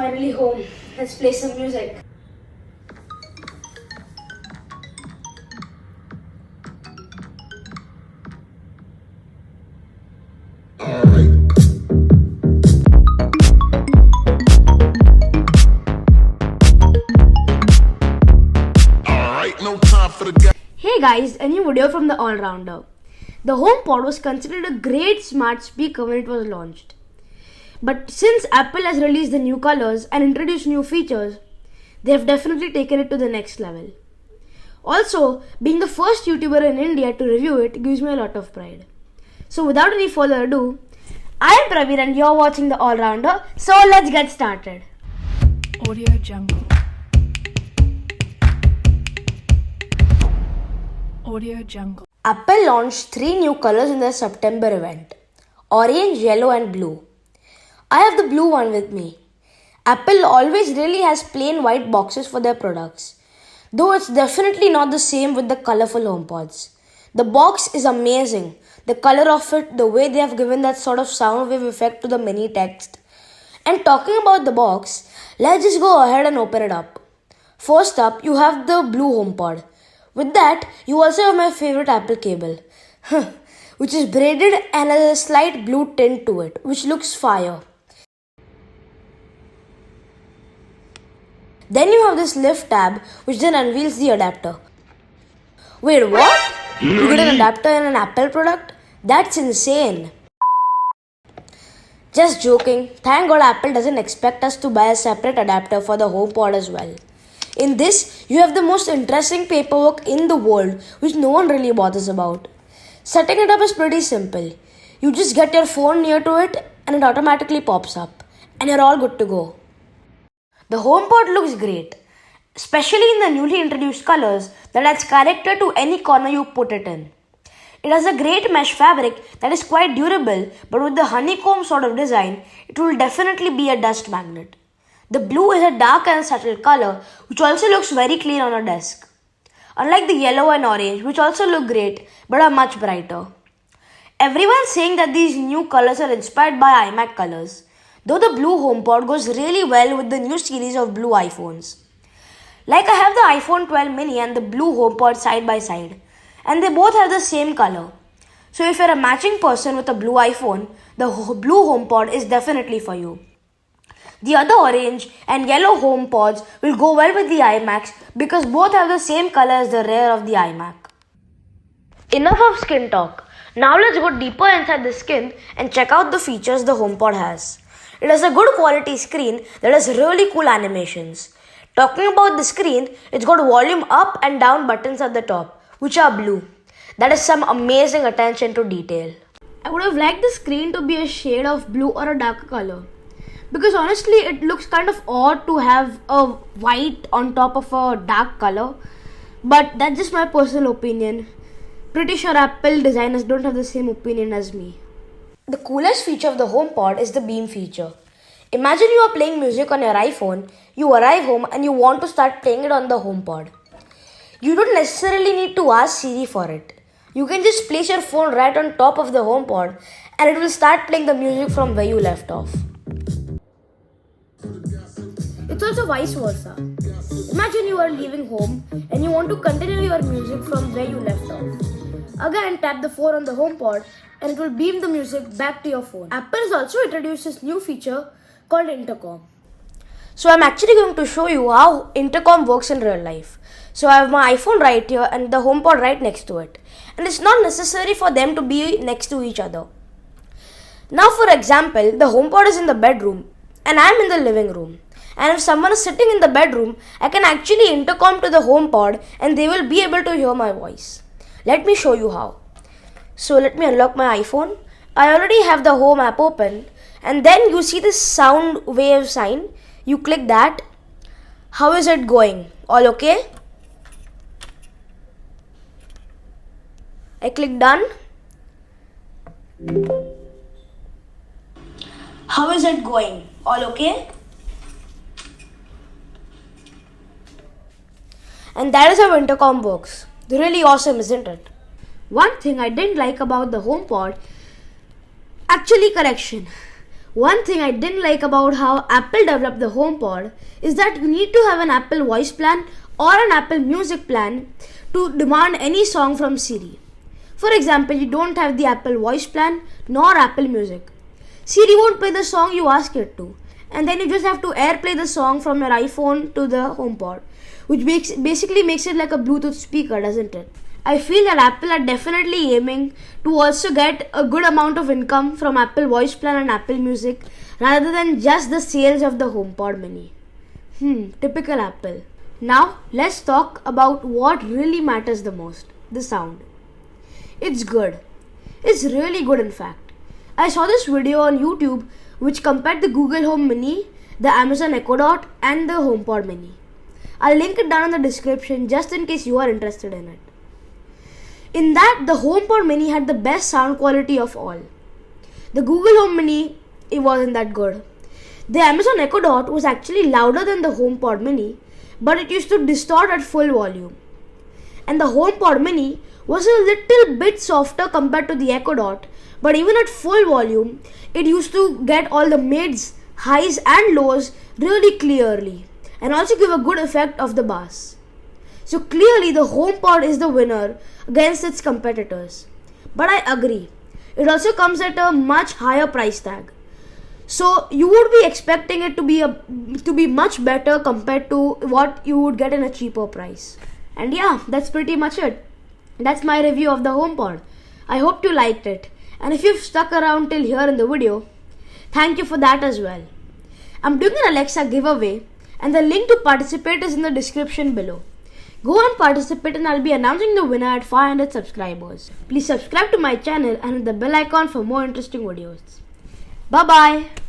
finally home. Let's play some music. Hey guys, a new video from the All-Rounder. The HomePod was considered a great smart speaker when it was launched. But since Apple has released the new colors and introduced new features, they have definitely taken it to the next level. Also, being the first YouTuber in India to review it gives me a lot of pride. So without any further ado, I am Praveen and you're watching the All-Rounder, so let's get started. Audio Jungle. Audio Jungle. Apple launched 3 new colors in their September event: orange, yellow and blue. I have the blue one with me. Apple always really has plain white boxes for their products, though it's definitely not the same with the colorful HomePods. The box is amazing. The color of it, the way they have given that sort of sound wave effect to the mini text. And talking about the box, let's just go ahead and open it up. First up, you have the Blue HomePod. With that, you also have my favorite Apple cable, which is braided and has a slight blue tint to it, which looks fire. Then you have this lift tab, which then unveils the adapter. Wait, what? You get an adapter in an Apple product? That's insane. Just joking. Thank God Apple doesn't expect us to buy a separate adapter for the HomePod as well. In this, you have the most interesting paperwork in the world, which no one really bothers about. Setting it up is pretty simple. You just get your phone near to it and it automatically pops up, and you're all good to go. The HomePod looks great, especially in the newly introduced colors that adds character to any corner you put it in. It has a great mesh fabric that is quite durable, but with the honeycomb sort of design, it will definitely be a dust magnet. The blue is a dark and subtle color, which also looks very clean on a desk. Unlike the yellow and orange, which also look great, but are much brighter. Everyone's saying that these new colors are inspired by iMac colors, though the Blue HomePod goes really well with the new series of Blue iPhones. Like I have the iPhone 12 mini and the Blue HomePod side by side, and they both have the same color. So if you're a matching person with a blue iPhone, the Blue HomePod is definitely for you. The other orange and yellow HomePods will go well with the iMacs because both have the same color as the rear of the iMac. Enough of skin talk. Now let's go deeper inside the skin and check out the features the HomePod has. It has a good quality screen that has really cool animations. Talking about the screen, it's got volume up and down buttons at the top, which are blue. That is some amazing attention to detail. I would have liked the screen to be a shade of blue or a darker color, because honestly it looks kind of odd to have a white on top of a dark color, but that's just my personal opinion. Pretty sure Apple designers don't have the same opinion as me. The coolest feature of the HomePod is the beam feature. Imagine you are playing music on your iPhone, you arrive home and you want to start playing it on the HomePod. You don't necessarily need to ask Siri for it. You can just place your phone right on top of the HomePod and it will start playing the music from where you left off. It's also vice versa. Imagine you are leaving home and you want to continue your music from where you left off. Again, tap the phone on the HomePod and it will beam the music back to your phone. Apple has also introduced this new feature called intercom. So I'm actually going to show you how intercom works in real life. So I have my iPhone right here and the HomePod right next to it. And it's not necessary for them to be next to each other. Now for example, the HomePod is in the bedroom and I'm in the living room. And if someone is sitting in the bedroom, I can actually intercom to the HomePod and they will be able to hear my voice. Let me show you how. So let me unlock my iPhone. I already have the Home app open, and then you see this sound wave sign. You click that. How is it going? All okay? I click done. How is it going? All okay? And that is how intercom works. Really awesome, isn't it? One thing I didn't like about the HomePod, actually correction. One thing I didn't like about how Apple developed the HomePod is that you need to have an Apple Voice plan or an Apple Music plan to demand any song from Siri. For example, you don't have the Apple Voice plan nor Apple Music. Siri won't play the song you ask it to, and then you just have to AirPlay the song from your iPhone to the HomePod, which basically makes it like a Bluetooth speaker, doesn't it? I feel that Apple are definitely aiming to also get a good amount of income from Apple Voice Plan and Apple Music rather than just the sales of the HomePod Mini. Typical Apple. Now let's talk about what really matters the most, the sound. It's good. It's really good in fact. I saw this video on YouTube which compared the Google Home Mini, the Amazon Echo Dot and the HomePod Mini. I'll link it down in the description just in case you are interested in it. In that, the HomePod Mini had the best sound quality of all. The Google Home Mini, it wasn't that good. The Amazon Echo Dot was actually louder than the HomePod Mini, but it used to distort at full volume. And the HomePod Mini was a little bit softer compared to the Echo Dot, but even at full volume, it used to get all the mids, highs and lows really clearly, and also give a good effect of the bass. So clearly the HomePod is the winner against its competitors. But I agree, it also comes at a much higher price tag. So you would be expecting it to be much better compared to what you would get in a cheaper price. And yeah, that's pretty much it. That's my review of the HomePod. I hope you liked it. And if you've stuck around till here in the video, thank you for that as well. I'm doing an Alexa giveaway and the link to participate is in the description below. Go and participate and I'll be announcing the winner at 500 subscribers. Please subscribe to my channel and hit the bell icon for more interesting videos. Bye bye.